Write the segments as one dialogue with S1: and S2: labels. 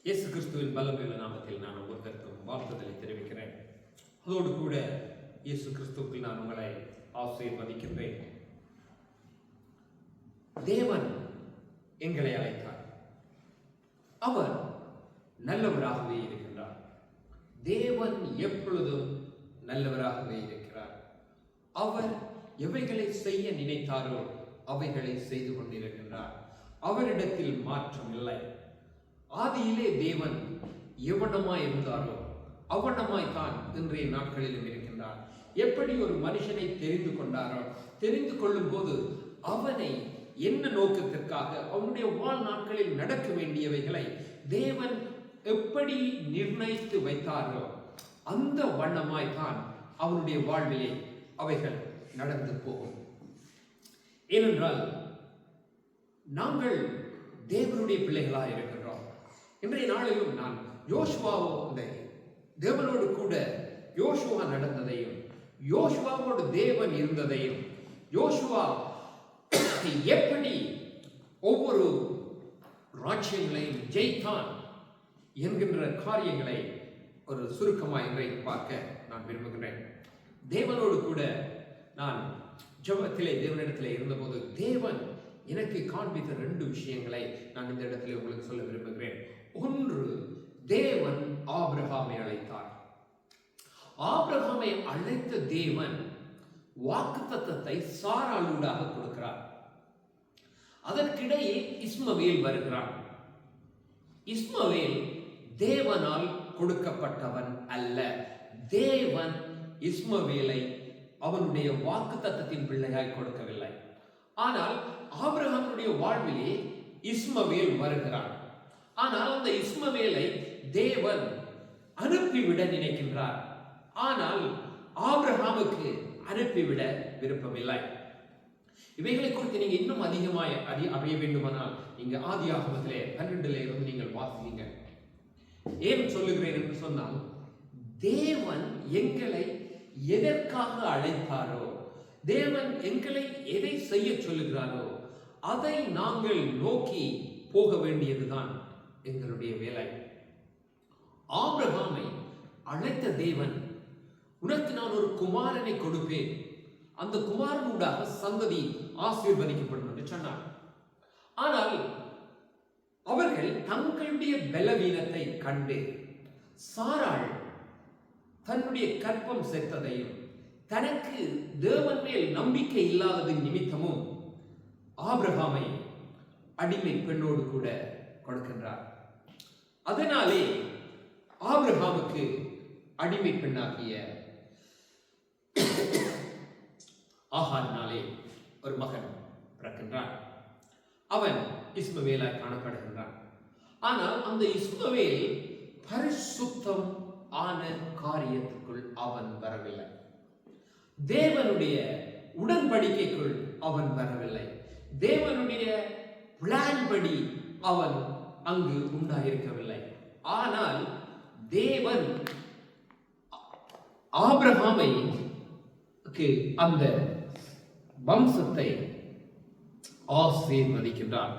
S1: இயேசு கிறிஸ்துவின் பலமுள்ள நாமத்தில் நான் ஒவ்வொருத்தருக்கும் வாழ்த்துதலை தெரிவிக்கிறேன். அதோடு கூட இயேசு கிறிஸ்துவுக்கு நான் உங்களை ஆசீர்வதிக்கின்றேன். தேவன் எங்களை அழைத்தார். அவர் நல்லவராகவே இருக்கின்றார். தேவன் எப்பொழுதும் நல்லவராகவே இருக்கிறார். அவர் எவைகளை செய்ய நினைத்தாரோ அவைகளை செய்து கொண்டிருக்கின்றார். அவரிடத்தில் மாற்றம் இல்லை. ஆதியிலே தேவன் எவனமாய் இருந்தாரோ அவனமாய்தான் இன்றைய நாட்களிலும் இருக்கின்றார். எப்படி ஒரு மனுஷனை தெரிந்து கொண்டாரோ, தெரிந்து கொள்ளும் போது அவனை என்ன நோக்கத்திற்காக அவனுடைய வாழ்நாட்களில் நடக்க வேண்டியவைகளை தேவன் எப்படி நிர்ணயித்து வைத்தாரோ அந்த வண்ணமாய்தான் அவனுடைய வாழ்விலே அவைகள் நடந்து போகும். ஏனென்றால் நாங்கள் தேவனுடைய பிள்ளைகளாக இருக்கின்றோம். இன்றைய நாளிலும் நான் யோசுவாவோ தேவனோடு கூட யோசுவா நடந்ததையும், யோசுவாவோடு தேவன் இருந்ததையும், யோசுவா எப்படி ஒவ்வொரு ராஜ்யங்களையும் ஜெயித்தான் என்கின்ற காரியங்களை ஒரு சுருக்கமாக இன்றைக்கு பார்க்க நான் விரும்புகிறேன். தேவனோடு கூட நான் ஜெபத்திலே தேவனிடத்திலே இருந்தபோது தேவன் எனக்கு காண்பித்த 2 விஷயங்களை நான் இந்த இடத்துல உங்களுக்கு சொல்ல விரும்புகிறேன். ஒன்று, தேவன் ஆபிரகாமை அழைத்தார். ஆபிரகாமை அழைத்த தேவன் வாக்குத்தத்தத்தை சாராளூடாக கொடுக்கிறார். அதற்கிடையே இஸ்மவேல் வருகிறான். இஸ்மவேல் தேவனால் கொடுக்கப்பட்டவன் அல்ல. தேவன் இஸ்மவேலை அவனுடைய வாக்குத்தத்தத்தின் பிள்ளையாய் கொடுக்கவில்லை. ஆனால் ஆபிரகாமுடைய வாழ்விலே இஸ்மவேல் வருகிறான். ஆனால் அந்த இஸ்மவேலை தேவன் அனுப்பிவிட நினைக்கின்றார். ஆனால் ஆபிரகாமுக்கு அனுப்பிவிட விருப்பமில்லை. இவைகளை குறித்து நீங்க இன்னும் அதிகமாய் அறிய வேண்டுமானால் நீங்க ஆதியாகமத்திலே 12 இருந்து நீங்கள் வாசிங்க. ஏன் சொல்லுகிறேன் என்று சொன்னால், தேவன் எங்களை எதற்காக அழைத்தாரோ, தேவன் எங்களை எதை செய்ய சொல்லுகிறாரோ அதை நாங்கள் நோக்கி போக வேண்டியதுதான் எங்களுடைய வேலை. ஆபிரகாமை அழைத்த தேவன், உனக்கு நான் ஒரு குமாரனை கொடுப்பேன், அந்த குமாரனூடாக சந்ததி ஆசீர்வதிக்கப்படும் என்று சொன்னார். ஆனால் அவர்கள் தங்களுடைய பலவீனத்தை கண்டு சாராள் தன்னுடைய கற்பம் செத்ததையும் தனக்கு தேவன் மேல் நம்பிக்கை இல்லாதது நிமித்தமும் ஆபிரகாமை அடிமை பெண்ணோடு கூட கொடுக்கின்றார். அதனாலே ஆபிரகாமுக்கு அடிமை பெண்ணாகிய ஆகாரினாலே ஒரு மகன் பிறக்கின்றான். அவன் இஸ்மவேலாய் காணப்படுகின்றான். ஆனால் அந்த இஸ்மவேல் பரிசுத்தம் ஆன காரியத்துக்குள் அவன் வரவில்லை. தேவனுடைய உடன்படிக்கைக்குள் அவன் வரவில்லை. தேவனுடைய பிளான் படி அவன் அங்கு உண்டாயிருக்கவில்லை. ஆனால் தேவன் ஆபிரகாமை அந்த வம்சத்தை ஆசீர்வதிக்கின்றார்.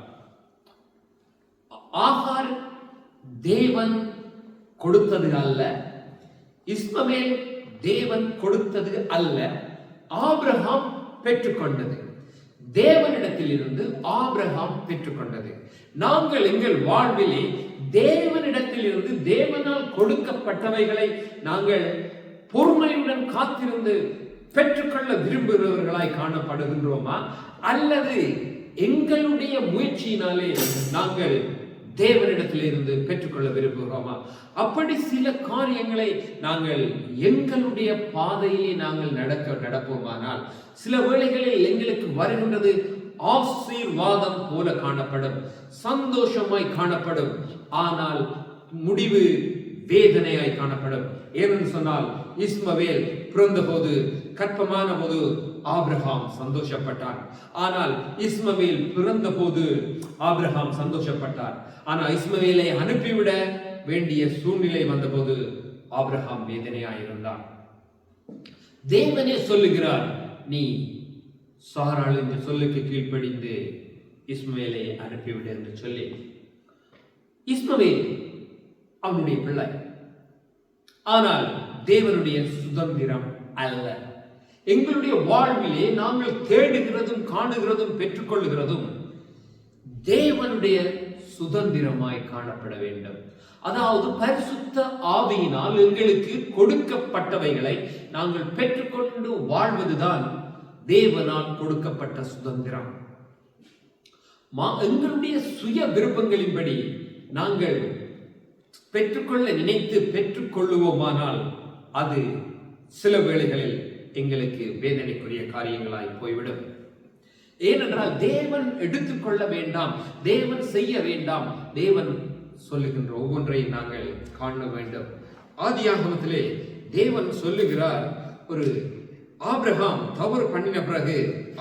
S1: ஆகார் தேவன் கொடுத்தது அல்ல, இஸ்மவேல் தேவன் கொடுத்தது அல்ல, ஆபிரகாம் பெற்றுக்கொண்டது. தேவனிடத்தில் இருந்து ஆபிரகாம் பெற்றுக்கொண்டது. நாங்கள் எங்கள் வாழ்விலே தேவனிடத்தில் இருந்து தேவனால் கொடுக்கப்பட்டவைகளை நாங்கள் பொறுமையுடன் காத்திருந்து பெற்றுக்கொள்ள விரும்புகிறவர்களாய் காணப்படுகின்றோமா, அல்லது எங்களுடைய முயற்சியினாலே நாங்கள் தேவனிடத்தில் இருந்து பெற்றுக்கொள்ள விரும்புகிறோமா? அப்படி சில காரியங்களை நாங்கள் எங்களுடைய பாதையிலே நாங்கள் நடப்போமானால் சில வேளைகளில் எங்களுக்கு வருகின்றது ஆசீர்வாதம் போல காணப்படும், சந்தோஷமாய் காணப்படும். ஆனால் முடிவு வேதனையாய் காணப்படும். ஏனென்று சொன்னால், இஸ்மவேல் பிறந்த போது, கற்பமான போது ஆபிரகாம் சந்தோஷப்பட்டார். ஆனால் இஸ்மவேல் பிறந்த போது ஆபிரகாம் சந்தோஷப்பட்டார். ஆனால் இஸ்மவேலை அனுப்பிவிட வேண்டிய சூழ்நிலை வந்தபோது ஆபிரகாம் வேதனையாயிருந்தார். தேவனே சொல்லுகிறார், நீ சாராள் என்ற சொல்லுக்கு கீழ்ப்படிந்து இஸ்மவேலை அனுப்பிவிடு என்று சொல்லி, இஸ்மவேல் அவனுடைய பிள்ளை. ஆனால் தேவனுடைய சுதந்திரம் அல்ல. எங்களுடைய வாழ்விலே நாங்கள் தேடுகிறதும் காணுகிறதும் பெற்றுக்கொள்ளுகிறதும் தேவனுடைய சுதந்திரமாய் காணப்பட வேண்டும். அதாவது பரிசுத்த ஆவியினால் எங்களுக்கு கொடுக்கப்பட்டவைகளை நாங்கள் பெற்றுக்கொண்டு வாழ்வதுதான் தேவனால் கொடுக்கப்பட்ட சுதந்திரம். எங்களுடைய சுய விருப்பங்களின்படி நாங்கள் பெற்றுக்கொள்ள நினைத்து பெற்றுக்கொள்ளுவோமானால் அது சில வேளைகளில் எங்களுக்கு வேதனைக்குரிய காரியங்களாய் போய்விடும். ஏனென்றால் தேவன் எடுத்துக்கொள்ள வேண்டாம், தேவன் செய்ய வேண்டாம், தேவன் சொல்லுகின்ற ஒவ்வொன்றையும் நாங்கள் காண வேண்டும். ஆதியாகமத்திலே தேவன் சொல்லுகிறார், ஒரு ஆபிரகாம் தவறு பண்ணின பிறகு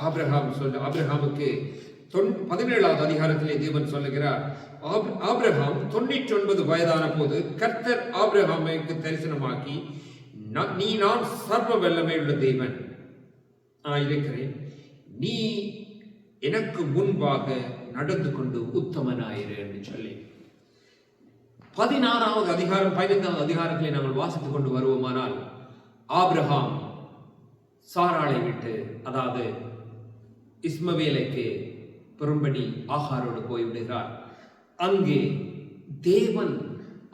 S1: ஆபிரகாமுக்கு 17வது அதிகாரத்திலே தேவன் சொல்லுகிறார், ஆபிரகாம் 99 வயதான போது கர்த்தர் ஆபிரகாமுக்கு தரிசனமாக்கி, நான் சர்வ வல்லமை உள்ள தேவன் இருக்கிறேன், நீ எனக்கு முன்பாக நடந்து கொண்டு உத்தமனாயிரு என்று சொல்லி 16வது அதிகாரம் 15வது அதிகாரத்திலே நாங்கள் வாசித்துக் கொண்டு வருவோமானால், ஆபிரகாம் சாராளை விட்டு, அதாவது இஸ்மவேலுக்கு பெரும்படி ஆகாரோடு போய்விடுகிறார். அங்கே தேவன்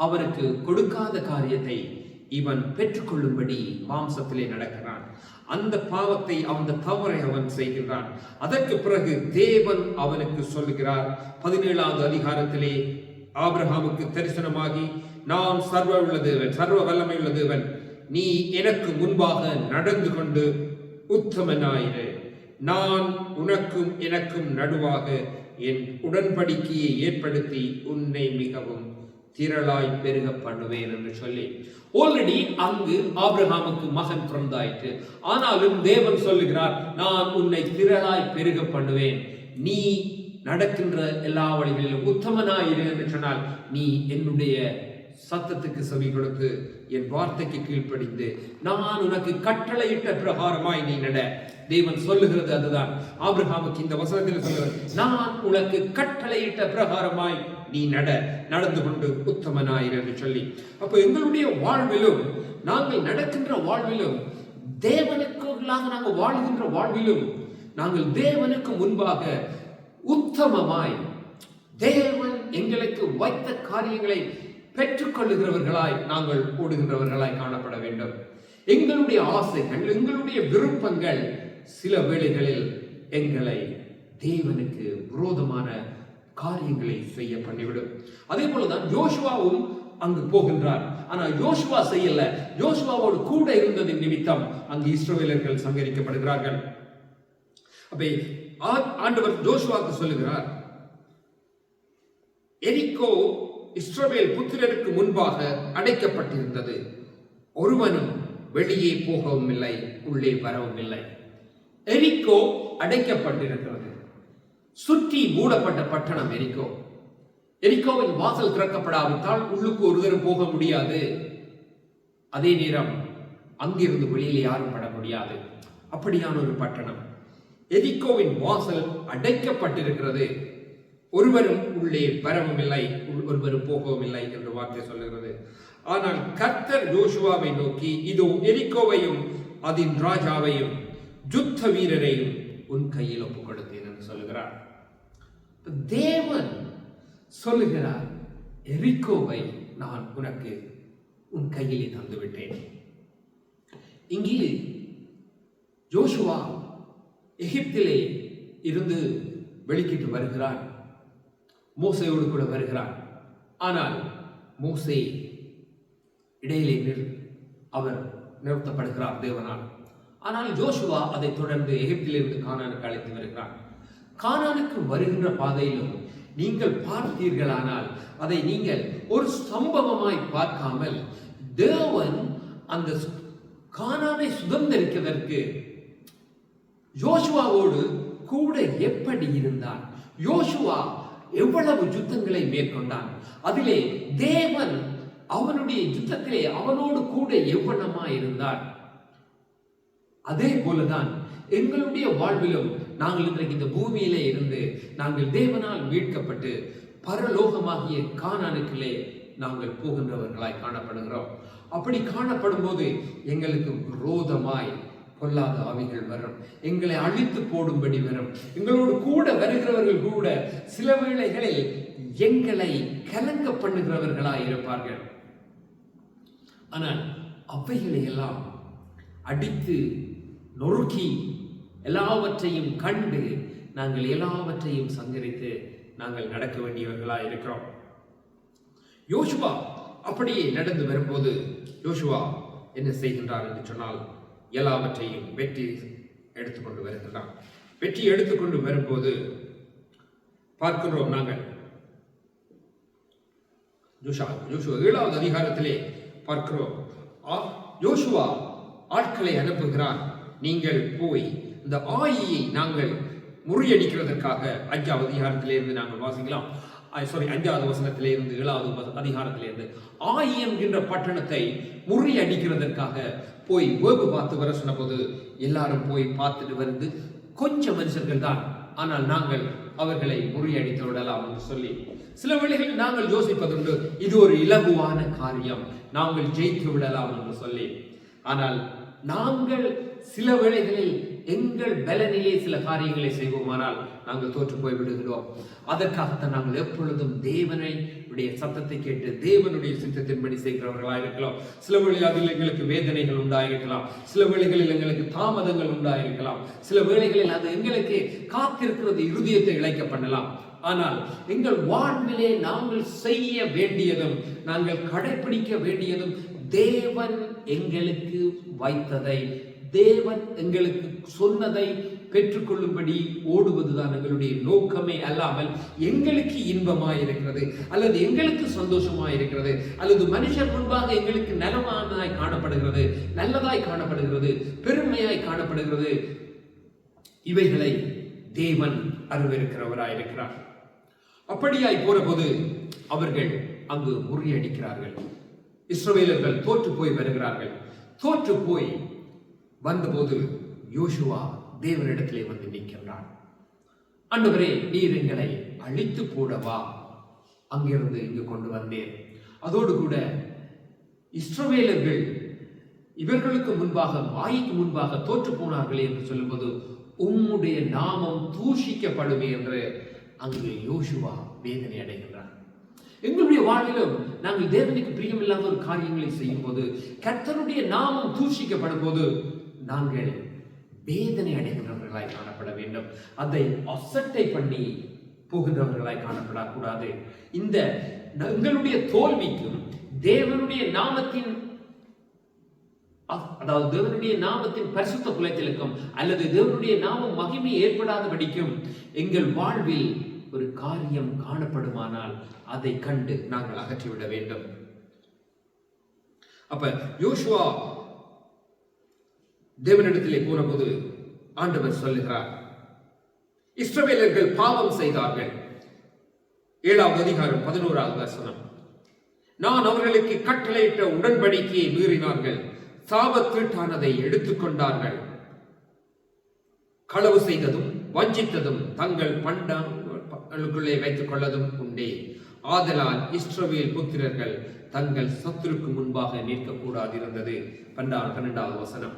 S1: அவருக்கு கொடுக்காத காரியத்தை இவன் பெற்றுக்கொள்ளும்படி மாம்சத்திலே நடக்கிறான். அந்த பாவத்தை, அந்த தவறை அவன் செய்கிறான். அதற்கு பிறகு தேவன் அவனுக்கு சொல்லுகிறார், 17வது அதிகாரத்திலே ஆபிரகாமுக்கு தரிசனமாகி, நான் சர்வ வல்லமை உள்ள தேவன், நீ எனக்கு முன்பாக நடந்து கொண்டு உத்தமனாயிரு, நான் உனக்கும் எனக்கும் நடுவாக என் உடன்படிக்கையை ஏற்படுத்தி உன்னை மிகவும் திரளாய் பெருக பண்ணுவேன் என்று சொல்லி, ஆல்ரெடி அங்கு ஆபிரகாமுக்கு மகன் பிறந்தாயிற்று. ஆனாலும் தேவன் சொல்லுகிறார், நான் உன்னை திரளாய் பெருக பண்ணுவேன், நீ நடக்கின்ற எல்லா வழிகளிலும் உத்தமனாயிரு என்று சொன்னால், நீ என்னுடைய சத்தத்துக்கு செவி கொடுத்து என் வார்த்தைக்கு கீழ்ப்படிந்து நான் உனக்கு கட்டளையிட்ட பிரகாரமாய் நீ நட. தேவன் சொல்லுகிறது அதுதான். ஆபிரகாமுக்கு இந்த வசனத்தில் சொல்லுகிறது, நான் உனக்கு கட்டளையிட்ட பிரகாரமாய் நீ நடந்து கொண்டு உத்தமனாயிரு என்று சொல்லி. அப்ப எங்களுடைய வாழ்விலும், நாங்கள் நடக்கின்ற வாழ்விலும், தேவனுக்குள்ளாக நாங்கள் வாழ்கின்ற வாழ்விலும், நாங்கள் தேவனுக்கு முன்பாக உத்தமமாய் தேவன் எங்களுக்கு வைத்த காரியங்களை பெற்றுக்கொள்ளுகிறவர்களாய் நாங்கள் ஓடுகின்றவர்களாய் காணப்பட வேண்டும். எங்களுடைய ஆசைகள், எங்களுடைய விருப்பங்கள் சில வேளைகளில் எங்களை தேவனுக்கு விரோதமான காரியங்களை செய்ய பண்ணிவிடும். அதே போலதான் யோசுவாவும் அங்கு போகின்றார். ஆனா யோசுவா செய்யல. யோசுவாவோடு கூட இருந்ததின் நிமித்தம் அங்கு இஸ்ரவேலர்கள் சங்கரிக்கப்படுகிறார்கள். அப்ப ஆண்டவர் யோசுவாவுக்கு சொல்லுகிறார், எரிகோ இஸ்ரவேல் புத்திரருக்கு முன்பாக அடைக்கப்பட்டிருந்தது, ஒருவனும் வெளியே போகவும் இல்லை, உள்ளே வரவும் இல்லை. எரிகோ அடைக்கப்பட்டிருக்கிறது, சுற்றி மூடப்பட்ட பட்டணம் எரிகோ. எரிகோவின் வாசல் திறக்கப்படாவிட்டால் உள்ளுக்கு ஒருவரும் போக முடியாது. அதே நேரம் அங்கிருந்து வெளியிலே யாரும் பட முடியாது. அப்படியான ஒரு பட்டணம். எரிகோவின் வாசல் அடைக்கப்பட்டிருக்கிறது, ஒருவரும் உள்ளே வரவும் இல்லை, ஒருவரும் போகவும் இல்லை என்று வார்த்தை சொல்லுகிறது. ஆனால் கர்த்தர் யோசுவாவை நோக்கி, இதோ எரிகோவையும் அதன் ராஜாவையும் யுத்த வீரரையும் உன் கையில் ஒப்புக் கொடுத்தேன் என்று சொல்லுகிறார். தேவன் சொல்லுகிறார், எரிகோவை நான் உனக்கு உன் கையிலே தந்து விட்டேன். இங்கே யோசுவா எகிப்திலே இருந்து வெளிக்கிட்டு வருகிறார், மோசையோடு கூட வருகிறார். ஆனால் மோசே இடையிலே அவர் நிறுத்தப்படுகிறார் தேவனால். ஆனால் யோசுவா அதை தொடர்ந்து எகிப்திலிருந்து கானானுக்கு அழைத்து வருகிறார். கானானுக்கு வருகின்ற பாதையிலும் நீங்கள் பார்த்தீர்களானால் அதை நீங்கள் ஒரு சம்பவமாய் பார்க்காமல், தேவன் அந்த கானானை சுதந்திரிப்பதற்கு யோசுவாவோடு கூட எப்படி இருந்தார், யோசுவா எவ்வளவு யுத்தங்களை மேற்கொண்டான், அதிலே தேவன் அவனுடைய யுத்தத்திலே அவனோடு கூட எவ்வளமா இருந்தார். அதே போலதான் எங்களுடைய வாழ்விலும் நாங்கள் இன்றைக்கு இந்த பூமியிலே இருந்து நாங்கள் தேவனால் மீட்கப்பட்டு பரலோகமாகிய கானானுக்குள்ளே நாங்கள் போகின்றவர்களாய் காணப்படுகிறோம். அப்படி காணப்படும் போது எங்களுக்கு விரோதமாய் பொல்லாத ஆவிகள் வரும், எங்களை அழித்து போடும்படி வரும். எங்களோடு கூட வருகிறவர்கள் கூட சில வேளைகளில் எங்களை கலங்க பண்ணுகிறவர்களாய் இருப்பார்கள். ஆனால் அவைகளை எல்லாம் அடித்து நொறுக்கி எல்லாவற்றையும் கண்டு நாங்கள் எல்லாவற்றையும் சங்கரித்து நாங்கள் நடக்க வேண்டியவர்களாக இருக்கிறோம். யோசுவா அப்படியே நடந்து வரும்போது யோசுவா என்ன செய்கின்றார் என்று சொன்னால், எல்லாவற்றையும் வெற்றி எடுத்துக்கொண்டு வருகின்றார். வெற்றி எடுத்துக்கொண்டு வரும்போது பார்க்கிறோம் நாங்கள் யோசுவா 7வது அதிகாரத்திலே பார்க்கிறோம். யோசுவா ஆட்களை அனுப்புகிறார், நீங்கள் போய் இந்த ஆயியை நாங்கள் முறியடிக்கிறதற்காக 5வது அதிகாரத்திலிருந்து நாங்கள் வாசிக்கலாம். 5வது வசனத்திலிருந்து 7வது அதிகாரத்திலிருந்து ஆயி என்கின்ற பட்டணத்தை முறியடிக்கிறதற்காக போய் வேவு பார்த்து வர சொன்ன போது எல்லாரும் போய் பார்த்துட்டு வந்து கொஞ்சம் மனுஷர்கள் தான், ஆனால் நாங்கள் அவர்களை முறியடித்து விடலாம் என்று சொல்லி சில வேளைகளில் நாங்கள் யோசிப்பதுண்டு, இது ஒரு இலகுவான காரியம், நாங்கள் ஜெயித்து விடலாம் என்று சொல்லி. ஆனால் நாங்கள் சில வேளைகளில் எங்கள் பலனிலே சில காரியங்களை செய்வோமானால் நாங்கள் தோற்று போய் விடுகிறோம். அதற்காகத்தான் நாங்கள் எப்பொழுதும் தேவனுடைய சத்தத்தை கேட்டு தேவனுடைய சித்தத்தின்படி செய்கிறவர்களாக இருக்கலாம். சில வேளைகளில் எங்களுக்கு வேதனைகள் உண்டாயிருக்கலாம், சில வேளைகளில் எங்களுக்கு தாமதங்கள் உண்டாயிருக்கலாம், சில வேளைகளில் அது எங்களுக்கு காத்திருக்கிறது இருதயத்தை இழைக்க பண்ணலாம். ஆனால் எங்கள் வாழ்விலே நாங்கள் செய்ய வேண்டியதும் நாங்கள் கடைபிடிக்க வேண்டியதும் தேவன் எங்களுக்கு வைத்ததை, தேவன் எங்களுக்கு சொன்னதை பெற்றுக்கொள்ளும்படி ஓடுவதுதான் எங்களுடைய நோக்கமே அல்லாமல் எங்களுக்கு இன்பமாயிருக்கிறது அல்லது எங்களுக்கு சந்தோஷமாயிருக்கிறது அல்லது மனுஷர் முன்பாக எங்களுக்கு நலமானதாய் காணப்படுகிறது, நல்லதாய் காணப்படுகிறது, பெருமையாய் காணப்படுகிறது, இவைகளை தேவன் அறிவிருக்கிறவராயிருக்கிறார். அப்படியாய் போற போது அவர்கள் அங்கு முறியடிக்கிறார்கள். இஸ்ரவேலர்கள் தோற்று போய் வருகிறார்கள். தோற்று போய் வந்தபோது யோசுவா தேவனிடத்திலே வந்து நிற்கின்றான். ஆண்டவரே, நீர் எங்களை அழித்து போடவா அங்கிருந்து இங்கு கொண்டு வந்தேன். அதோடு கூட இஸ்ரவேலர்கள் இவர்களுக்கு முன்பாக ஆயிக்கு முன்பாக தோற்று போனார்களே என்று சொல்லும்போது உம்முடைய நாமம் தூஷிக்கப்படுமே என்று அங்கு யோசுவா வேதனை அடைகின்றார். எங்களுடைய வாழ்விலும் நாங்கள் தேவனுக்கு பிரியமில்லாத ஒரு காரியங்களை செய்யும் போது, கர்த்தருடைய நாமம் தூஷிக்கப்படும் போது நாங்கள் வேதனை அடைகின்றவர்களாய் காணப்பட வேண்டும். அதை அசட்டை பண்ணி போகின்றவர்களாய் காணப்படக்கூடாது. இந்த எங்களுடைய தோல்விக்கும் தேவனுடைய நாமத்தின், அதாவது தேவனுடைய நாமத்தின் பரிசுத்த குலைச்சலுக்கும் அல்லது தேவனுடைய நாமம் மகிமை ஏற்படாதபடிக்கும் எங்கள் வாழ்வில் ஒரு காரியம் காணப்படுமானால் அதை கண்டு நாங்கள் அகற்றிவிட வேண்டும். அப்ப யோசுவா தேவனிடத்திலே போன போது ஆண்டவர் சொல்லுகிறார், இஸ்ரவேலர்கள் பாவம் செய்தார்கள். 7வது அதிகாரம் 11வது வசனம், நான் அவர்களுக்கு கட்டளையிட்ட உடன்படிக்கையை மீறினார்கள், சாபத்தீட்டானதை எடுத்துக்கொண்டார்கள், களவு செய்ததும் வஞ்சித்ததும் தங்கள் பண்டங்களுக்குள்ளே வைத்துக் கொள்ளதும் உண்டே. ஆதலால் இஸ்ரவேல் புத்திரர்கள் தங்கள் சத்துருக்கு முன்பாக நிற்கக்கூடாது இருந்தது. 12வது வசனம்,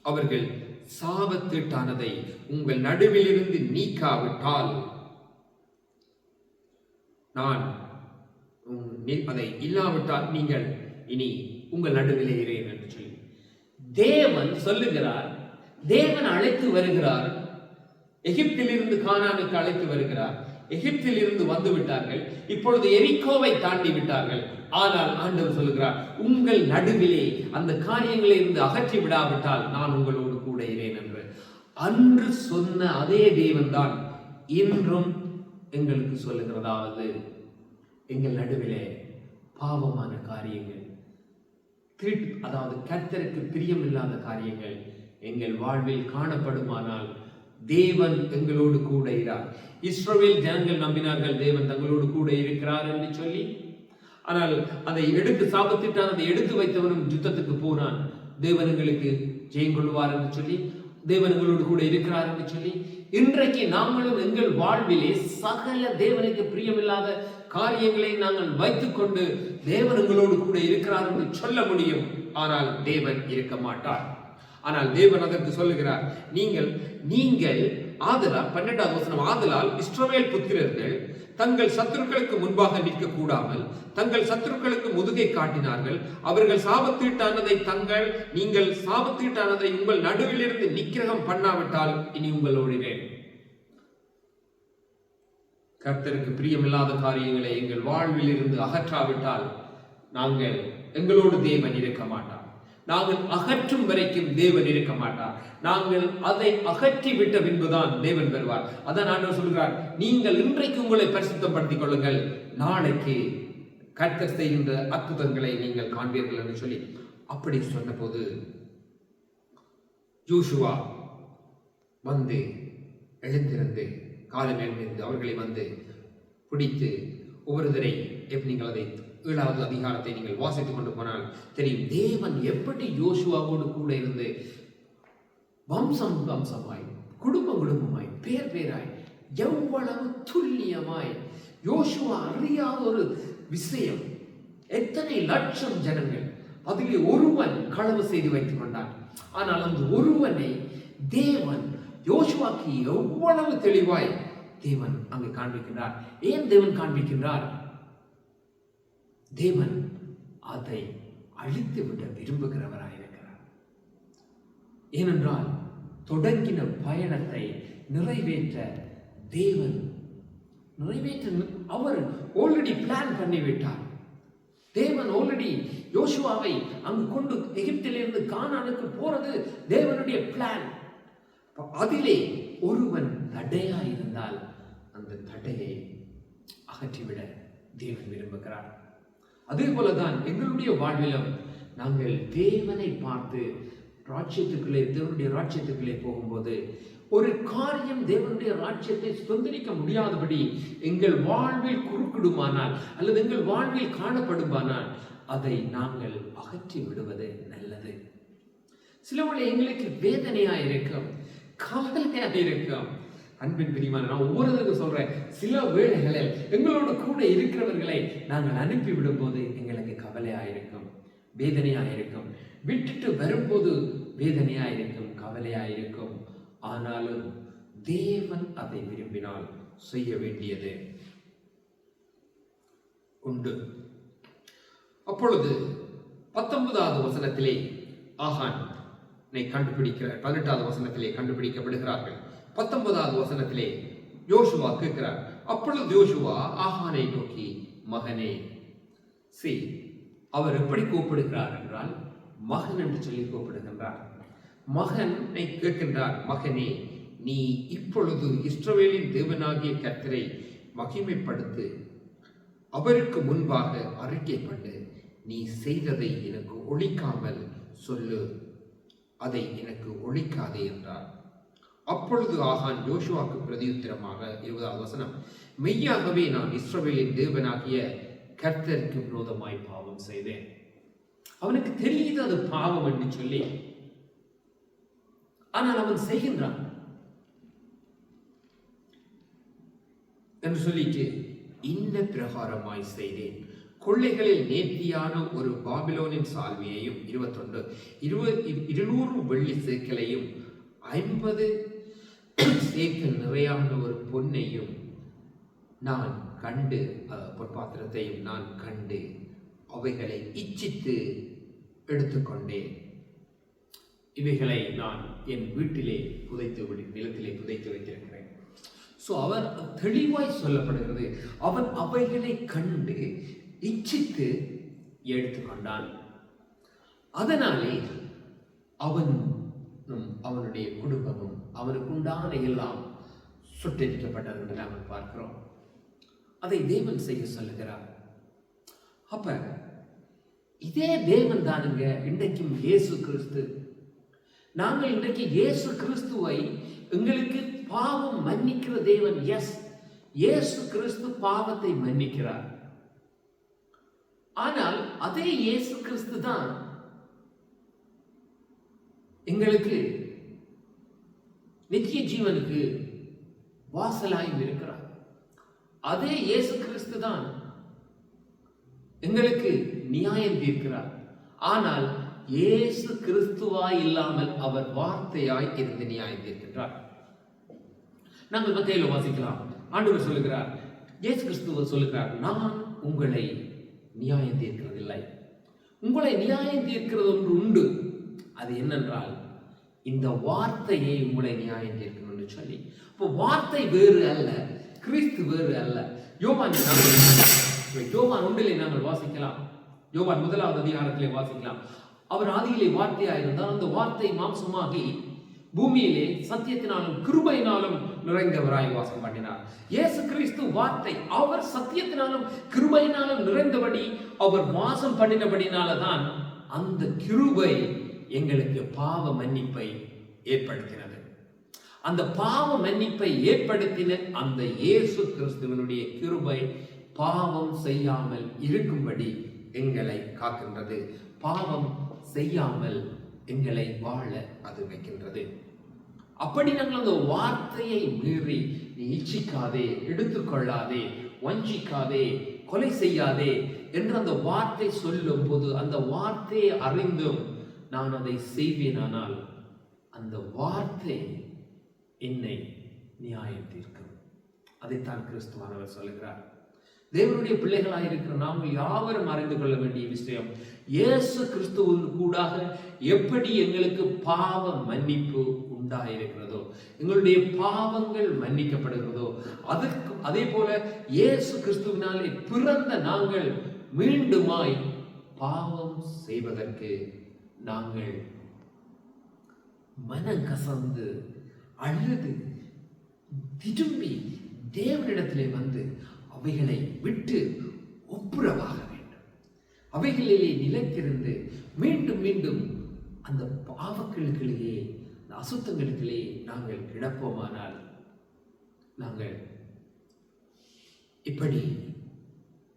S1: அவர்கள் சாபத்தீட்டானதை உங்கள் நடுவிலிருந்து நீக்காவிட்டால் நான் அதை இல்லாவிட்டால் நீங்கள் இனி உங்கள் நடுவிலே இருங்கள் என்று சொல்லி தேவன் சொல்லுகிறார். தேவன் அழைத்து வருகிறார். எகிப்தில் இருந்து கானானுக்கு அழைத்து வருகிறார். எகிப்தில் இருந்து வந்து விட்டார்கள். இப்பொழுது எரிகோவை தாண்டி விட்டார்கள். ஆனால் ஆண்டவர் சொல்லுகிறார், உங்கள் நடுவிலே அந்த காரியங்களை இருந்து அகற்றி விடாவிட்டால் நான் உங்களோடு கூட இருப்பேன் என்று. அன்று சொன்ன அதே தேவன் தான் இன்றும் எங்களுக்கு சொல்லுகிறதாவது, எங்கள் நடுவிலே பாவமான காரியங்கள், அதாவது கர்த்தருக்கு பிரியமில்லாத காரியங்கள் எங்கள் வாழ்வில் காணப்படுமானால் தேவன் எங்களோடு கூட இருக்கிறார். இஸ்ரவேல் ஜனங்கள் நம்பினார்கள் தேவன் தங்களோடு கூட இருக்கிறார் என்று சொல்லி. ஆனால் அதை எடுத்து சாபத்திட்டான், அதை எடுத்து வைத்தவனும் யுத்தத்துக்கு போனான். தேவன் எங்களுக்கு ஜெயம் கொள்வார் என்று சொல்லி, தேவன் எங்களோடு கூட இருக்கிறார் என்று சொல்லி இன்றைக்கு நாங்களும் எங்கள் வாழ்விலே சகல தேவனுக்கு பிரியமில்லாத காரியங்களை நாங்கள் வைத்துக் கொண்டு தேவன் எங்களோடு கூட இருக்கிறார் என்று சொல்ல முடியும். ஆனால் தேவன் இருக்க மாட்டார். ஆனால் தேவன் அதற்கு சொல்லுகிறார், நீங்கள் ஆதலால் 12வது வசனம், ஆதலால் இஸ்ரவேல் புத்திரர்கள் தங்கள் சத்துருக்களுக்கு முன்பாக நிற்க கூடாமல் தங்கள் சத்துருக்களுக்கு முதுகை காட்டினார்கள். அவர்கள் நீங்கள் சாபத்தீட்டானதை உங்கள் நடுவில் இருந்து நிக்கிரகம் பண்ணாவிட்டால் இனி உங்களோடு கர்த்தருக்கு பிரியமில்லாத காரியங்களை எங்கள் வாழ்வில் இருந்து அகற்றாவிட்டால் எங்களோடு தேவன் இருக்க மாட்டார். நாங்கள் அகற்றும் வரைக்கும் தேவன் இருக்க மாட்டார். நாங்கள் அதை அகற்றி விட்ட பின்புதான் தேவன் வருவார். அதான் ஆண்டவர் சொல்கிறார், நீங்கள் இன்றைக்கு உங்களை பரிசுத்தப்படுத்திக் கொள்ளுங்கள், நாளைக்கு கர்த்தர் செய்கின்ற அற்புதங்களை நீங்கள் காண்பீர்கள் என்று சொல்லி அப்படி சொன்னபோது யோசுவா வந்து எழுந்திருந்து காலம் எழுந்திருந்து அவர்களை வந்து பிடித்து ஒவ்வொருவரை நீங்கள் அதை 7வது அதிகாரத்தை நீங்கள் வாசித்துக் கொண்டு போனால் தெரியும், தேவன் எப்படி யோசுவாவோடு கூட இருந்து வம்சம் வம்சமாய் குடும்பம் குடும்பமாய் பேர் பேராய் எவ்வளவு துல்லியமாய் யோசுவா அறியாத ஒரு விஷயம். எத்தனை லட்சம் ஜனங்கள், அதிலே ஒருவன் களவு செய்து வைத்துக் கொண்டான். ஆனால் அந்த ஒருவனை தேவன் யோசுவாக்கு எவ்வளவு தெளிவாய் தேவன் அங்கு காண்பிக்கின்றார். ஏன் தேவன் காண்பிக்கின்றார்? தேவன் அதை அழித்து விட விரும்புகிறவராயிருக்கிறார். ஏனென்றால் தொடங்கின பயணத்தை நிறைவேற்ற அவர் ஆல்ரெடி பிளான் பண்ணிவிட்டார். தேவன் ஆல்ரெடி யோசுவாவை அங்கு கொண்டு எகிப்திலிருந்து கானானுக்கு போறது தேவனுடைய பிளான். அதிலே ஒருவன் தடையாயிருந்தால் அந்த தடையை அகற்றிவிட தேவன் விரும்புகிறார். அதே போலதான் எங்களுடைய வாழ்விலும் நாங்கள் தேவனை பார்த்து தேவனுடைய ராஜ்யத்துக்குள்ளே போகும்போது ஒரு காரியம் தேவனுடைய ராஜ்யத்தை சுதந்திரிக்க முடியாதபடி எங்கள் வாழ்வில் குறுக்கிடுமானால் அல்லது எங்கள் வாழ்வில் காணப்படுமானால் அதை நாங்கள் அகற்றி விடுவது நல்லது. சில வேளை எங்களுக்கு வேதனையா இருக்கும், கவலையா இருக்கும். அன்பின் பிரியமான, நான் ஒவ்வொருவருக்கும் சொல்றேன், சில வேளைகளில் எங்களோட கூட இருக்கிறவர்களை நாங்கள் அனுப்பி விடும் போது எங்களுக்கு கவலையாயிருக்கும், வேதனையாயிருக்கும். விட்டுட்டு வரும்போது வேதனையாயிருக்கும், கவலையாயிருக்கும். ஆனாலும் தேவன் அதை விரும்பினால் செய்ய வேண்டியது உண்டு. அப்பொழுது 19வது வசனத்திலே ஆகானை கண்டுபிடிக்கிற 18வது வசனத்திலே கண்டுபிடிக்கப்படுகிறார்கள். 19வது வசனத்திலே யோசுவா கேட்கிறார். அப்பொழுது யோசுவா ஆகானை நோக்கி, மகனே, அவர் எப்படி கூப்பிடுகிறார் என்றால் மகன் என்று சொல்லி கூப்பிடுகின்றார். மகனை கேட்கின்றார், மகனே, நீ இப்பொழுது இஸ்ரவேலின் தேவனாகிய கர்த்தரை மகிமைப்படுத்து, அவருக்கு முன்பாக அறிக்கை பண்ணு, நீ செய்ததை எனக்கு ஒழிக்காமல் சொல்லு, அதை எனக்கு ஒழிக்காதே என்றார். அப்பொழுது ஆகான் யோசுவாக்கு பிரதியுத்தரமாக 20வது வசனம், மெய்யாகவே நான் இஸ்ரவேலின் தேவனாகிய கர்த்தருக்கு விரோதமாய் பாவம் செய்தேன். அவனுக்கு தெரியுது அது பாவம் என்று சொல்லி, ஆனால் அவன் செய்கின்றான் என்று சொல்லிட்டு, இந்த பிரகாரமாய் செய்தேன், கொள்ளைகளில் நேர்த்தியான ஒரு பாபிலோனின் சால்வையையும் 200 வெள்ளி சேக்கலையும் 50 சேக்கல் நிறையான ஒரு பொன்னையும் நான் கண்டு, பொற்பாத்திரத்தையும் நான் கண்டு அவைகளை இச்சித்து எடுத்துக்கொண்டேன். இவைகளை நான் என் வீட்டிலே நிலத்திலே புதைத்து வைத்திருக்கிறேன். அவர் தெளிவாய் சொல்லப்படுகிறது, அவன் அவைகளை கண்டு இச்சித்து எடுத்துக்கொண்டான். அதனாலே அவனுடைய குடும்பமும் அவனுக்கு உண்டான எல்லாம் சுட்டரிக்கப்பட்டது என்று நாம் பார்க்கிறோம். அதை தேவன் செய்ய சொல்லுகிறார். அப்ப இதே தேவன் தானுங்க இன்றைக்கும் இயேசு கிறிஸ்து. நாங்கள் இன்றைக்கு இயேசு கிறிஸ்துவை எங்களுக்கு பாவம் மன்னிக்கிற தேவன். எஸ், இயேசு கிறிஸ்து பாவத்தை மன்னிக்கிறார். ஆனால் அதே இயேசு கிறிஸ்து தான் எங்களுக்கு நித்திய ஜீவனுக்கு வாசலாயும் இருக்கிறார். அதே இயேசு கிறிஸ்து தான் எங்களுக்கு நியாயம் தீர்க்கிறார். ஆனால் இயேசு கிறிஸ்துவாய் இல்லாமல் அவர் வார்த்தையாய் இருந்து நியாயம் தீர்க்கின்றார். நாங்கள் மத்தேயுல வாசிக்கலாம். ஆண்டவர் சொல்லுகிறார், இயேசு கிறிஸ்துவ சொல்லுகிறார், நான் உங்களை நியாயம் தீர்க்கிறதில்லை, உங்களை நியாயம் தீர்க்கிறது ஒன்று உண்டு. அது என்னென்றால் இந்த வார்த்தையை உங்களை நியாயம் தீர்க்கணும்னு சொல்லி. இப்போ வார்த்தை வேறு அல்ல, கிறிஸ்து வேறு அல்ல. யோவான் 1 நாங்கள் வாசிக்கலாம். யோவான் 1 அதிகாரத்திலே வாசிக்கலாம். அவர் ஆதியிலே வார்த்தையாயிருந்தார், அந்த வார்த்தை மாம்சமாகி பூமியிலே சத்தியத்தினாலும் கிருபையினாலும் நிறைந்தவராய் வாசம் பண்ணினார். இயேசு கிறிஸ்து வார்த்தை. அவர் சத்தியத்தினாலும் கிருபையினாலும் நிறைந்தபடி அவர் வாசம் பண்ணினபடினால்தான் அந்த கிருபை எங்களுக்கு பாவ மன்னிப்பை ஏற்படுத்தினது. அந்த பாவ மன்னிப்பை ஏற்படுத்தின அந்த இயேசு கிறிஸ்துவனுடைய கிருபை பாவம் செய்யாமல் இருக்கும்படி எங்களை காக்கின்றது. பாவம் செய்யாமல் எங்களை வாழ அது வைக்கின்றது. அப்படி நாங்கள் அந்த வார்த்தையை மீறி, நீ இச்சிக்காதே, எடுத்துக்கொள்ளாதே, வஞ்சிக்காதே, கொலை செய்யாதே என்று அந்த வார்த்தை சொல்லும் போது, அந்த வார்த்தையை அறிந்தும் நான் அதை செய்வேனானால் அந்த வார்த்தை என்னை நியாயம் தீர்க்கும். அதைத்தான் கிறிஸ்துவானவர் சொல்லுகிறார். தேவனுடைய பிள்ளைகளாயிருக்கிற நாங்கள் யாவரும் அறிந்து கொள்ள வேண்டிய விஷயம், இயேசு கிறிஸ்துவின் கூடாக எப்படி எங்களுக்கு பாவ மன்னிப்பு உண்டாயிருக்கிறதோ, எங்களுடைய பாவங்கள் மன்னிக்கப்படுகிறதோ, அதே போல இயேசு கிறிஸ்துவினாலே பிறந்த நாங்கள் மீண்டுமாய் பாவம் செய்வதற்கு நாங்கள் மனம் கசந்து அழுது திரும்பி தேவனிடத்திலே வந்து அவைகளை விட்டு ஒப்புரவாக வேண்டும். அவைகளிலே நிலைத்திருந்து மீண்டும் மீண்டும் அந்த பாவங்களுக்கிலேயே, அந்த அசுத்தங்களுக்கிலே நாங்கள் கிடப்போமானால் நாங்கள் இப்படி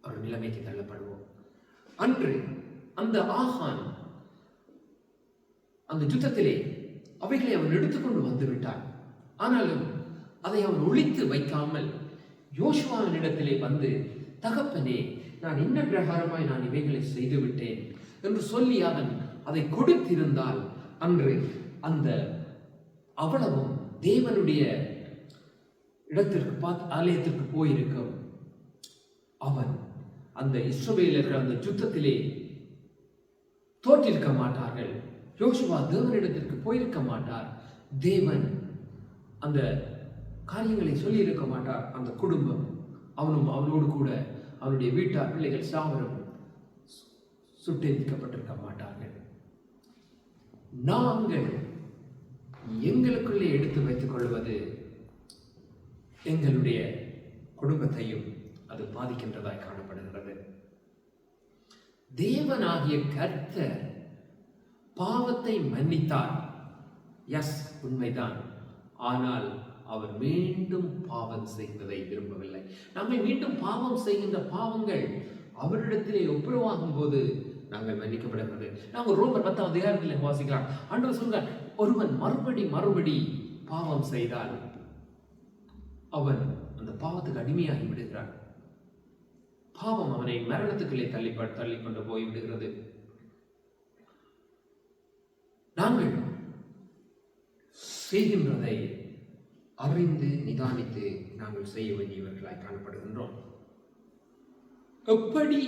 S1: ஒரு நிலைமைக்கு தள்ளப்படுவோம். அன்று அந்த ஆகான் அந்த யுத்தத்திலே அவைகளை அவன் எடுத்துக்கொண்டு வந்து விட்டான். ஆனாலும் அதை அவன் ஒழித்து வைக்காமல் யோசுவாவின் இடத்திலே வந்து, தகப்பனே, நான் இன்ன பிரகாரமாய் நான் இவைகளை செய்து விட்டேன் என்று சொல்லி அவன் அதை கொடுத்திருந்தால் அன்று அந்த அவ்வளவும் தேவனுடைய இடத்திற்கு ஆலயத்திற்கு போயிருக்கும். அவன் அந்த இஸ்ரவேலர்கள் அந்த யுத்தத்திலே தோற்றிருக்க மாட்டார்கள். யோசுவா தேவனிடத்திற்கு போயிருக்க மாட்டார். தேவன் அந்த காரியங்களை சொல்லி இருக்க மாட்டார். அந்த குடும்பம், அவனும் அவனோடு கூட அவனுடைய வீட்டார் பிள்ளைகள் சாவரும் சுட்டெரிக்கப்பட்டிருக்க மாட்டார்கள். நாங்கள் எங்களுக்குள்ளே எடுத்து வைத்துக் கொள்வது எங்களுடைய குடும்பத்தையும் அது பாதிக்கின்றதாய் காணப்படுகிறது. தேவனாகிய கர்த்தர் பாவத்தை மன்னித்தார். எஸ், உண்மைதான். ஆனால் அவர் மீண்டும் பாவம் செய்வதை விரும்பவில்லை. நாங்கள் மீண்டும் பாவம் செய்கின்ற பாவங்கள் அவரிடத்திலே ஒப்புரவாகும் போது நாங்கள் மன்னிக்கப்படுகிறது. நாங்கள் ரோமர் 10 அதிகாரத்தில் வாசிக்கலாம். ஆண்டவர் சொல்கிறார், ஒருவன் மறுபடி பாவம் செய்தால் அவன் அந்த பாவத்துக்கு அடிமையாகி விடுகிறான். பாவம் அவனை மரணத்துக்குள்ளே தள்ளிக்கொண்டு போய் விடுகிறது. நாங்கள் செய்கின்றதை அறிந்து நிதானித்து நாங்கள் செய்ய வேண்டியவர்களாய் காணப்படுகின்றோம். எப்படி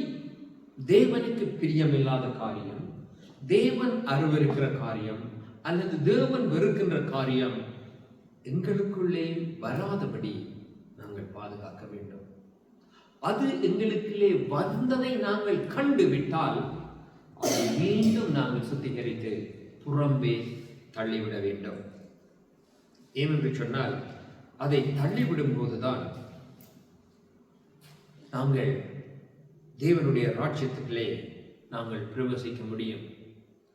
S1: தேவனுக்கு பிரியமில்லாத காரியம், தேவன் அருவருக்கிற காரியம் அல்லது தேவன் வெறுக்கின்ற காரியம் எங்களுக்குள்ளே வராதபடி நாங்கள் பாதுகாக்க வேண்டும். அது எங்களுக்குள்ளே வந்ததை நாங்கள் கண்டுவிட்டால் அதை மீண்டும் நாங்கள் சுத்திகரித்து புறம்பே தள்ளிவிட வேண்டும். ஏனென்று சொன்னால், அதை தள்ளிவிடும் போதுதான் நாங்கள் தேவனுடைய ராஜ்யத்துக்களே நாங்கள் பிரவேசிக்க முடியும்.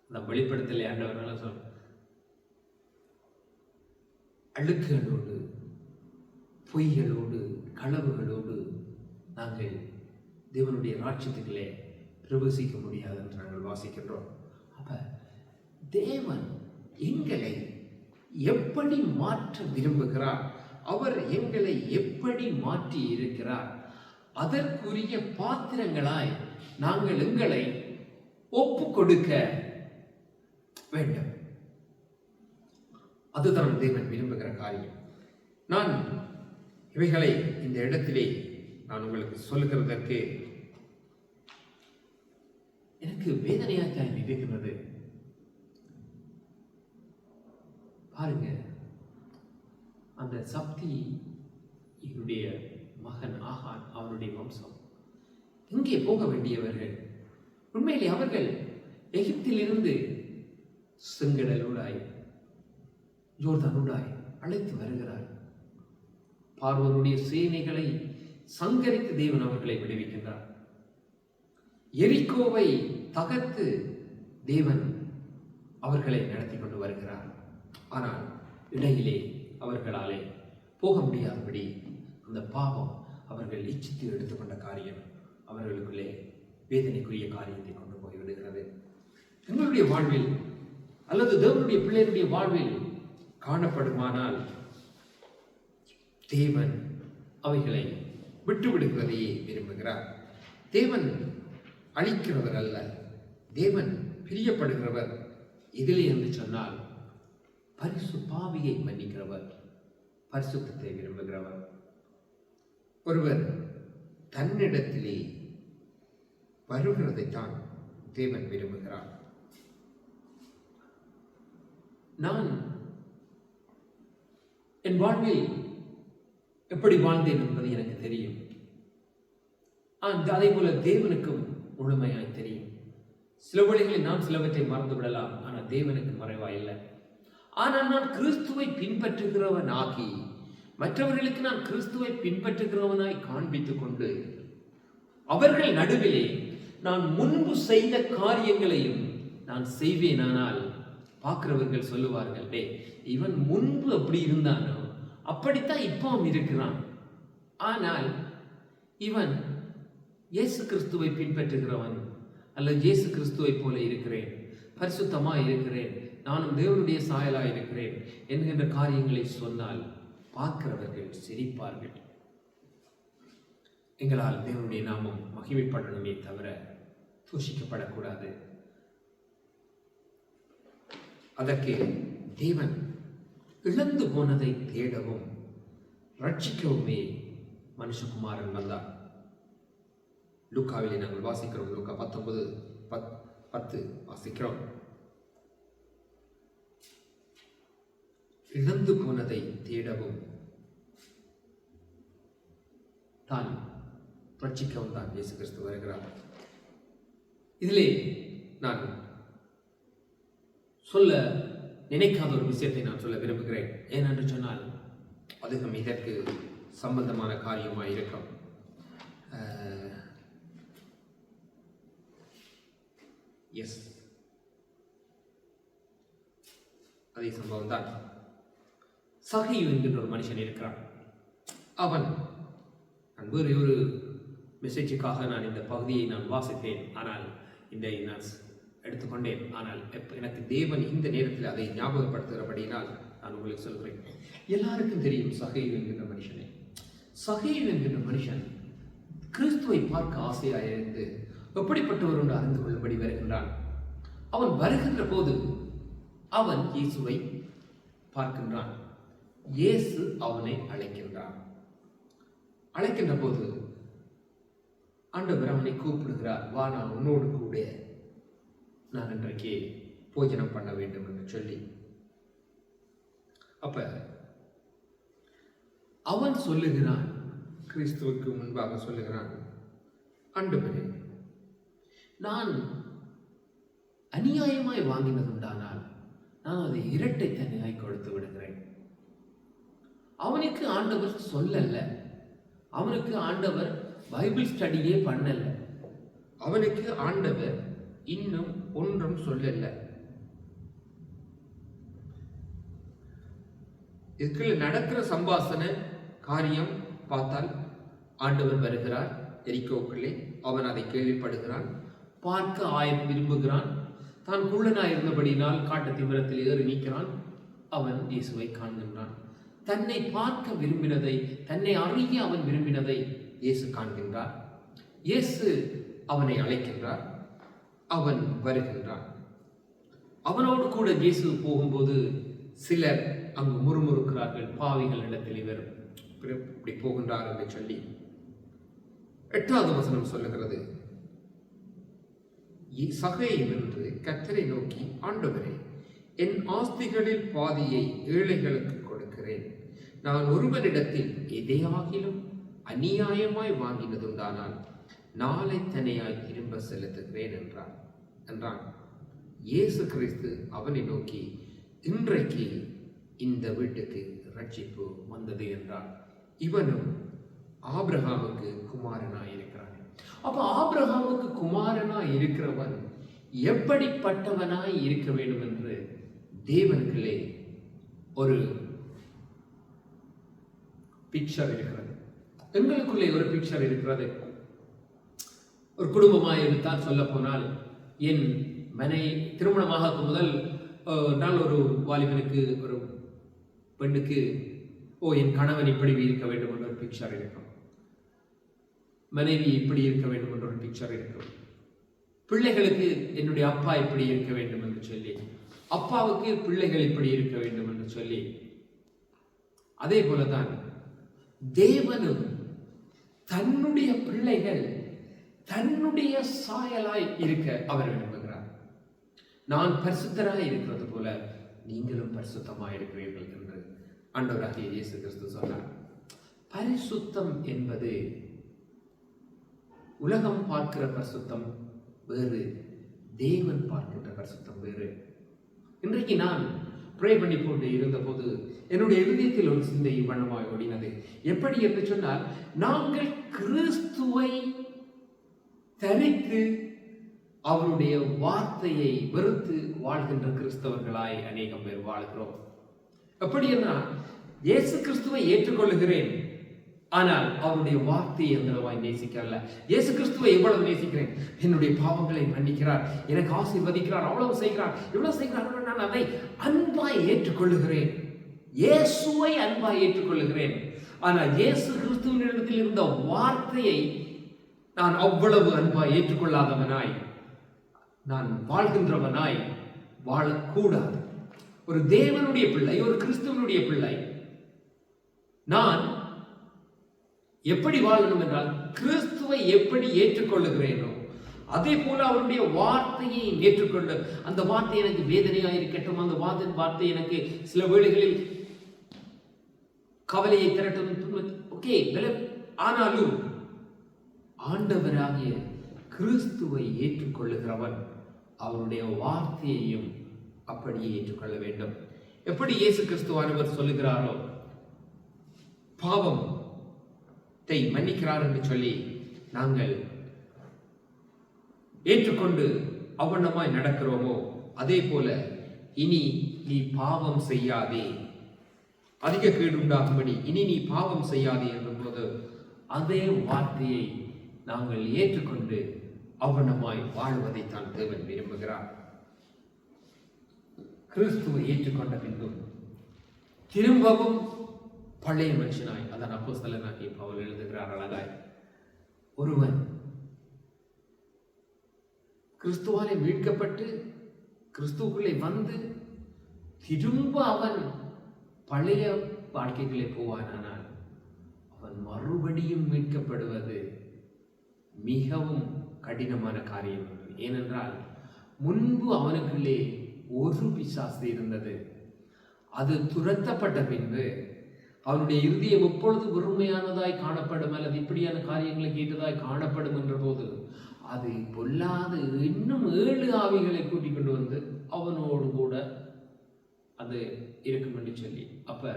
S1: அந்த வெளிப்படுத்தலை ஆண்டவரால் சொல், அழுக்குகளோடு, பொய்களோடு, களவுகளோடு நாங்கள் தேவனுடைய ராஜ்யத்துக்களே பிரவேசிக்க முடியாது என்று நாங்கள் வாசிக்கின்றோம். அப்ப தேவன் எங்களை எப்படி மாற்ற விரும்புகிறார், அவர் எங்களை எப்படி மாற்றி இருக்கிறார், அதற்குரிய பாத்திரங்களாய் நாங்கள் எங்களை ஒப்பு கொடுக்க வேண்டும். அதுதான் தேவன் விரும்புகிற காரியம். நான் இவைகளை இந்த இடத்திலே நான் உங்களுக்கு சொல்லுகிறதற்கு எனக்கு வேதனையாக இருக்கிறது. பாருங்க, அந்த சப்தி என்னுடைய மகன் ஆகான், அவனுடைய வம்சம் இங்கே போக வேண்டியவர்கள். உண்மையிலே அவர்கள் எகிப்திலிருந்து செங்கடலூடாய் யோர்தானூடாய் அழைத்து வருகிறார். பார்வோனுடைய சேனைகளை சங்கரித்து தேவன் அவர்களை விடுவிக்கின்றார். எரிகோவை தகர்த்து தேவன் அவர்களை நடத்தி கொண்டு வருகிறார். ஆனால் இடையிலே அவர்களாலே போக முடியாதபடி அந்த பாவம் அவர்கள் இச்சித்து எடுத்துக்கொண்ட காரியம் அவர்களுக்குள்ளே வேதனைக்குரிய காரியத்தை கொண்டு போய் விடுகிறது. எங்களுடைய வாழ்வில் அல்லது தேவனுடைய பிள்ளைகளுடைய வாழ்வில் காணப்படுமானால் தேவன் அவைகளை விட்டுவிடுகிறதையே விரும்புகிறார். தேவன் அழிக்கிறவர் அல்ல, தேவன் பிரியப்படுகிறவர். இதிலே என்று சொன்னால் பாவியை மன்னிக்கிறவர், பரிசுத்தத்தை விரும்புகிறவர். ஒருவர் தன்னிடத்திலே வருகிறதைத்தான் தேவன் விரும்புகிறார். நான் என் வாழ்வில் எப்படி வாழ்ந்தேன் என்பது எனக்கு தெரியும். அதே போல தேவனுக்கும் முழுமையாய் தெரியும். சில வழிகளில் நான் சிலவற்றை மறந்து விடலாம், ஆனால் தேவனுக்கு மறைவா இல்லை. ஆனால் நான் கிறிஸ்துவை பின்பற்றுகிறவன் ஆகி மற்றவர்களுக்கு நான் கிறிஸ்துவை பின்பற்றுகிறவனாய் காண்பித்துக் கொண்டு அவர்கள் நடுவிலே நான் முன்பு செய்த காரியங்களையும் நான் செய்வேனானால் பார்க்கிறவர்கள் சொல்லுவார்கள், டே இவன் முன்பு அப்படி இருந்தானோ அப்படித்தான் இப்போ இருக்கிறான். ஆனால் இவன் இயேசு கிறிஸ்துவை பின்பற்றுகிறவன் அல்லது இயேசு கிறிஸ்துவை போல இருக்கிறேன், பரிசுத்தமா இருக்கிறேன், நானும் தேவனுடைய சாயலா இருக்கிறேன் என்கின்ற காரியங்களை சொன்னால் பார்க்கிறவர்கள் சிரிப்பார்கள். எங்களால் தேவனுடைய நாமம் மகிமைப்படணுமே தவிர தூஷிக்கப்படக்கூடாது. அதற்கு தேவன் இழந்து போனதை தேடவும் ரட்சிக்கவுமே மனுஷகுமாரன் வந்தார். லூக்காவிலே நாங்கள் வாசிக்கிறோம். லூக்கா 19:10 வாசிக்கிறோம். இழந்து போனதை தேடவும் தான் ரட்சிக்கவும் தான் இயேசு கிறிஸ்து வருகிறார். இதிலே நான் சொல்ல நினைக்காத ஒரு விஷயத்தை நான் சொல்ல விரும்புகிறேன். ஏனென்று சொன்னால் அதுவும் இதற்கு சம்பந்தமான காரியமாக இருக்கும். அதே சம்பவம் தான். சகை என்கின்ற ஒரு மனுஷன் இருக்கிறான். அவன் வேறு ஒரு மெசேஜுக்காக நான் இந்த பகுதியை நான் வாசித்தேன், ஆனால் இதை நான் எடுத்துக்கொண்டேன். ஆனால் எனக்கு தேவன் இந்த நேரத்தில் அதை ஞாபகப்படுத்துகிறபடினால் நான் உங்களுக்கு சொல்கிறேன். எல்லாருக்கும் தெரியும் சகேயு என்கின்ற மனுஷனை. சகேயு என்கின்ற மனுஷன் கிறிஸ்துவை பார்க்க ஆசையாக இருந்து எப்படிப்பட்டவர் என்று அறிந்து கொள்ளும்படி வருகின்றான். அவன் வருகின்ற போது அவன் இயேசுவை பார்க்கின்றான். இயேசு அவனை அழைக்கின்றான். அழைக்கின்ற போது ஆண்டவர் அவனை கூப்பிடுகிறார், வா நான் உன்னோடு கூட நான் இன்றைக்கு போஜனம் பண்ண வேண்டும் என்று சொல்லி. அப்ப அவன் சொல்லுகிறான், கிறிஸ்துவுக்கு முன்பாக சொல்லுகிறான், ஆண்டவரே நான் அநியாயமாய் வாங்கினதுண்டானால் நான் அதை இரட்டை தனியாய் கொடுத்து விடுகிறேன். அவனுக்கு ஆண்டவர் சொல்லல, அவனுக்கு ஆண்டவர் பைபிள் ஸ்டடியே பண்ணல, அவனுக்கு ஆண்டவர் இன்னும் ஒன்றும் சொல்லல. இதுக்குள்ள நடக்கிற சம்பாஷண காரியம் பார்த்தால் ஆண்டவர் வருகிறார் எரிகோக்குள்ளே. அவன் அதை கேள்விப்படுகிறான், பார்க்க விரும்புகிறான். தான் குள்ளனாய் இருந்தபடியினால் காட்டு தீவிரத்தில் ஏறி நீக்கிறான். அவன் இயேசுவை காண்கின்றான். தன்னை பார்க்க விரும்பினதை, தன்னை அறிய அவன் விரும்பினதை இயேசு காண்கின்றார். இயேசு அவனை அழைக்கின்றார். அவன் வருகின்றான். அவனோடு கூட இயேசு போகும்போது சிலர் அங்கு முறுமுறுக்கிறார்கள். பாவிகள் இடத்தில் இவர் இப்படி போகின்றார் என்று சொல்லி 8வது வசனம் சொல்லுகிறது, சகையை வென்று கர்த்தரை நோக்கி, ஆண்டவரே, என் ஆஸ்திகளில் பாதியை ஏழைகளுக்கு கொடுக்கிறேன். நான் ஒருவனிடத்தில் எதையாகிலும் அநியாயமாய் வாங்கினதுண்டானால் நாளை தனியாய் திரும்ப செலுத்துகிறேன் என்றான். இயேசு கிறிஸ்து அவனை நோக்கி, இன்றைக்கு இந்த வீட்டுக்கு ரட்சிப்பு வந்தது என்றார். இவனும் ஆபிரகாமுக்கு குமாரனாய் இருக்கிறான். அப்ப ஆபிரகாமுக்கு குமாரனாய் இருக்கிறவன் எப்படிப்பட்டவனாய் இருக்க வேண்டும் என்று தேவனுக்குள்ளே ஒரு பிக்சர் இருக்கிறது. எங்களுக்குள்ளே ஒரு பிக்சர் இருக்கிறது. ஒரு குடும்பமாய் இருந்தால் சொல்ல போனால், என் மனை திருமணமாக முதல் நாள் ஒரு வாலிபனுக்கு, ஒரு பெண்ணுக்கு, என் கணவன் இப்படி இருக்க வேண்டும் என்ற ஒரு பிக்சர் இருக்கும். மனைவி இப்படி இருக்க வேண்டும் என்ற ஒரு பிக்சர் இருக்கும். பிள்ளைகளுக்கு என்னுடைய அப்பா இப்படி இருக்க வேண்டும் என்று சொல்லி, அப்பாவுக்கு பிள்ளைகள் இப்படி இருக்க வேண்டும் என்று சொல்லி, அதே போலதான் தேவனும் தன்னுடைய பிள்ளைகள் தன்னுடைய சாயலாய் இருக்க அவர் விரும்புகிறார். நான் பரிசுத்தராய் இருக்கிறது போல நீங்களும் பரிசுத்தமாய் இருக்கிறீர்கள் என்று ஆண்டவராகிய இயேசு கிறிஸ்து சொன்னார். பரிசுத்தம் என்பது உலகம் பார்க்கிற பரிசுத்தம் வேறு, தேவன் பார்க்கின்ற பரிசுத்தம் வேறு. இன்றைக்கு நான் ப்ரே பண்ணி போட்டு இருந்த போது என்னுடைய இதயத்தில் ஒரு சிந்தை வண்ணமாய் ஓடினது. எப்படி என்று சொன்னால், நாங்கள் கிறிஸ்துவை தரித்து அவருடைய வார்த்தையை வெறுத்து வாழ்கின்ற கிறிஸ்தவர்களாய் அநேகம் பேர் வாழ்கிறோம். எப்படி என்றால், இயேசு கிறிஸ்துவை ஏற்றுக்கொள்ளுகிறேன், ஆனால் அவருடைய வார்த்தையை எந்தளவாய் நேசிக்கல. இயேசு கிறிஸ்துவை எவ்வளவு நேசிக்கிறேன், என்னுடைய பாவங்களை மன்னிக்கிறார், எனக்கு ஆசீர்வதிக்கிறார், அவ்வளவு செய்கிறார், இவ்வளவு செய்கிறார், நான் அதை அன்பாய் ஏற்றுக்கொள்ளுகிறேன். இயேசுவை அன்பாய் ஏற்றுக்கொள்ளுகிறேன். ஆனால் இயேசு கிறிஸ்துவினிடத்தில் இருந்த வார்த்தையை நான் அவ்வளவு அன்பாய் ஏற்றுக்கொள்ளாதவனாய், நான் வாழ்கின்றவனாய் வாழக்கூடாது. ஒரு தேவனுடைய பிள்ளை, ஒரு கிறிஸ்துவனுடைய பிள்ளை நான் எப்படி வாழணும் என்றால், கிறிஸ்துவை எப்படி ஏற்றுக்கொள்ளுகிறேனோ அதே போல அவருடைய வார்த்தையை ஏற்றுக்கொள்ள, அந்த வார்த்தை எனக்கு வேதனையாக இருக்கட்டும், அந்த வார்த்தை எனக்கு சில வேளைகளில் கவலையை திரட்டும், ஆனாலும் ஆண்டவராகிய கிறிஸ்துவை ஏற்றுக்கொள்ளுகிறவன் அவருடைய வார்த்தையையும் அப்படியே ஏற்றுக்கொள்ள வேண்டும். எப்படி இயேசு கிறிஸ்துவானவர் சொல்லுகிறாரோ, பாவத்தை மன்னிக்கிறார் என்று சொல்லி நாங்கள் ஏற்றுக்கொண்டு அவனமாய் நடக்கிறோமோ, அதே போல இனி நீ பாவம் செய்யாதே, அதிக கேடு உண்டாகும்படி இனி நீ பாவம் செய்யாதே என்றபோது அதே வார்த்தையை நாங்கள் ஏற்றுக்கொண்டு அவனமாய் வாழ்வதைத்தான் தேவன் விரும்புகிறார். கிறிஸ்துவை ஏற்றுக்கொண்ட பின்பும் திரும்பவும் பழைய மனுஷனாய், அதான் அப்போஸ்தலனாகிய பவுல் எழுதுகிறார் அழகாய், ஒருவன் கிறிஸ்துவாலே மீட்கப்பட்டு கிறிஸ்துவுக்குள்ளே வந்து திரும்ப அவன் பழைய வாழ்க்கைகளே போவானால் அவன் மறுபடியும் மீட்கப்படுவது மிகவும் கடினமான காரியம். ஏனென்றால் முன்பு அவனுக்குள்ளே ஒரு பிசாசு இருந்தது, அது துரத்தப்பட்ட பின்பு அவனுடைய இருதயம் எப்பொழுது வெறுமையானதாய் காணப்படும் அல்லது இப்படியான காரியங்களை கேட்டதாய் காணப்படும் என்ற போது அது பொல்லாத இன்னும் 7 ஆவிகளை கூட்டிக் கொண்டு வந்து அவனோடு கூட அது இருக்கும் என்று சொல்லி, அப்ப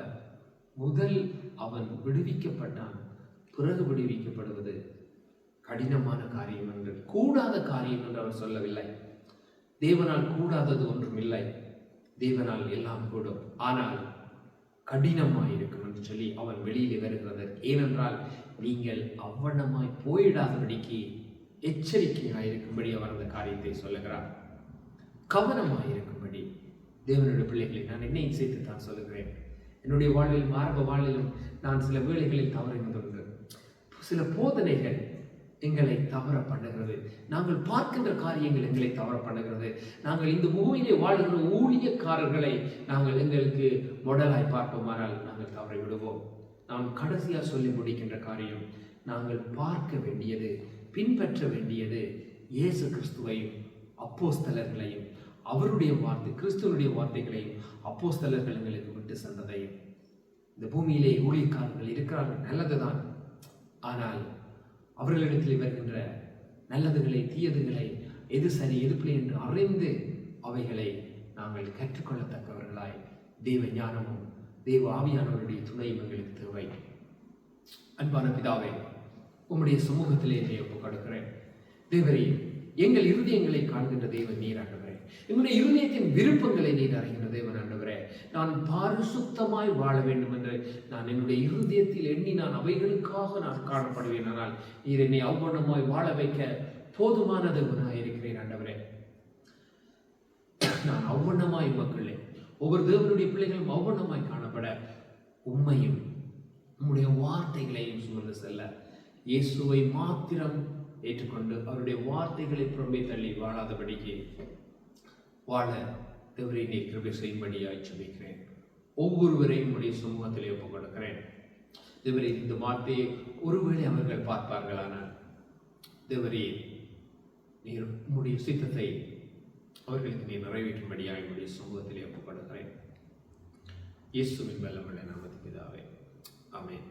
S1: முதல் அவன் விடுவிக்கப்பட்டான், பிறகு விடுவிக்கப்படுவது கடினமான காரியம் என்று, கூடாத காரியம் என்று அவர் சொல்லவில்லை. தேவனால் கூடாதது ஒன்றும் இல்லை, தேவனால் எல்லாம் கூடும், ஆனால் கடினமாயிருக்கும் என்று சொல்லி அவன் வெளியிலே வருகிறது. ஏனென்றால் நீங்கள் அவ்வளமாய் போயிடாதபடிக்கு எச்சரிக்கையாயிருக்கும்படி அவர் அந்த காரியத்தை சொல்லுகிறார். கவனமாயிருக்கும்படி தேவனுடைய பிள்ளைகளை நான் என்னை சேர்த்து தான் சொல்லுகிறேன். என்னுடைய வாழ்விலும் ஆரம்ப வாழ்விலும் நான் சில வேளைகளில் தவறினதுண்டு. சில போதனைகள் எங்களை தவற பண்ணுகிறது. நாங்கள் பார்க்கின்ற காரியங்கள் எங்களை தவற பண்ணுகிறது. நாங்கள் இந்த பூமியிலே வாழ்கிற ஊழியக்காரர்களை நாங்கள் எங்களுக்கு மொடலாய் பார்ப்போமானால் நாங்கள் தவறி விடுவோம். நாம் கடைசியாக சொல்லி முடிக்கின்ற காரியம், நாங்கள் பார்க்க வேண்டியது, பின்பற்ற வேண்டியது இயேசு கிறிஸ்துவையும் அப்போஸ்தலர்களையும், அவருடைய வார்த்தை கிறிஸ்துவனுடைய வார்த்தைகளையும் அப்போஸ்தலர்கள் எங்களுக்கு விட்டு சென்றதையும். இந்த பூமியிலே ஊழியக்காரர்கள் இருக்கிறார்கள், நல்லதுதான். ஆனால் அவர்களிடத்தில் வருகின்ற நல்லதுகளை, தீயதுகளை, எது சரி எது பிழை என்று அறிந்து அவைகளை நாங்கள் கற்றுக்கொள்ளத்தக்கவர்களாய் தேவ ஞானமும் தேவ ஆவியானவருடைய துணையும் எங்களுக்கு தேவை. அன்பான பிதாவே, உம்முடைய சமூகத்திலே என்னை ஒப்புக் கொடுக்கிறேன். தேவரே, எங்கள் இருதயங்களை காண்கின்ற தேவன் நீர் ஆண்டவரே. எங்களுடைய இருதயத்தின் விருப்பங்களை நீர் அறிகின்ற தேவன் ஆண்டவரே. நான் பாரிசுத்தமாய் வாழ வேண்டும் என்று நான் என்னுடைய இருதயத்தில் எண்ணி நான் அவைகளுக்காக நான் காணப்படுவேன். ஆனால் நீர் என்னை அவ்வண்ணமாய் வாழ வைக்க போதுமான தேவனாய் இருக்கிறேன் ஆண்டவரே. நான் அவ்வண்ணமாய் மக்களே, ஒவ்வொரு தேவனுடைய பிள்ளைகளும் அவ்வண்ணமாய் காணப்பட உம்மையும் உம்முடைய வார்த்தைகளையும் சுமந்து செல்ல இயேசுவை மாத்திரம் ஏற்றுக்கொண்டு அவருடைய வார்த்தைகளை புறம்பே தள்ளி வாழாதபடிக்கு வாழ தேவரை நீ கிருபை செய்யும்படியாய் ஜெபிக்கிறேன். ஒவ்வொருவரையும் உடைய சமூகத்திலே ஒப்புக் கொடுக்கிறேன். தேவரே, இந்த வார்த்தையை ஒருவேளை அவர்கள் பார்ப்பார்களானால் தேவரே, நீர் உம்முடைய சித்தத்தை அவர்களுக்கு நீ நிறைவேற்றும்படியாய் உடைய சமூகத்திலே ஒப்புக் கொடுக்கிறேன். இயேசுவின் வல்லமையுள்ள நாமத்தில் பிதாவே, ஆமென்.